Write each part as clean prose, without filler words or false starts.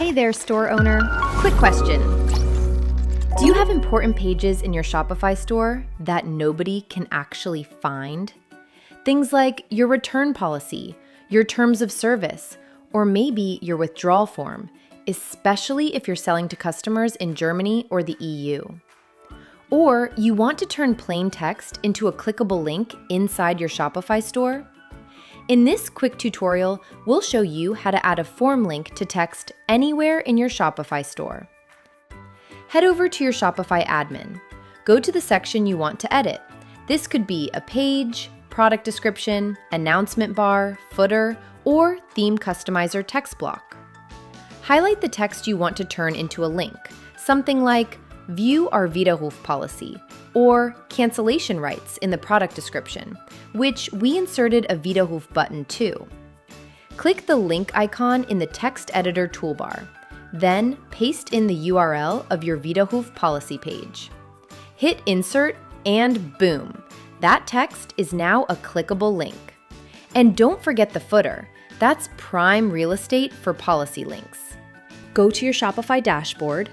Hey there, store owner. Quick question. Do you have important pages in your Shopify store that nobody can actually find? Things like your return policy, your terms of service, or maybe your withdrawal form, especially if you're selling to customers in Germany or the EU. Or you want to turn plain text into a clickable link inside your Shopify store? In this quick tutorial, we'll show you how to add a form link to text anywhere in your Shopify store. Head over to your Shopify admin. Go to the section you want to edit. This could be a page, product description, announcement bar, footer, or theme customizer text block. Highlight the text you want to turn into a link, something like "View our Widerruf policy" or "Cancellation rights" in the product description, which we inserted a Widerruf button to. Click the link icon in the text editor toolbar. Then paste in the URL of your Widerruf policy page. Hit insert and boom, that text is now a clickable link. And don't forget the footer. That's prime real estate for policy links. Go to your Shopify dashboard,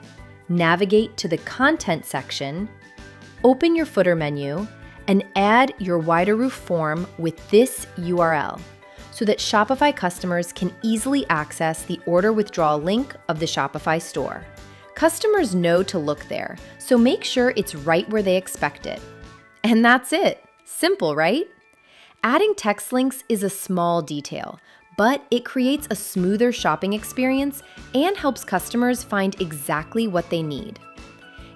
navigate to the content section, open your footer menu, and add your Widerruf form with this URL so that Shopify customers can easily access the order withdrawal link of the Shopify store. Customers know to look there, so make sure it's right where they expect it. And that's it. Simple, right? Adding text links is a small detail, but it creates a smoother shopping experience and helps customers find exactly what they need.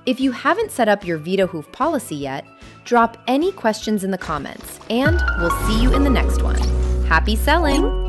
If you haven't set up your Widerruf policy yet, drop any questions in the comments, and we'll see you in the next one. Happy selling!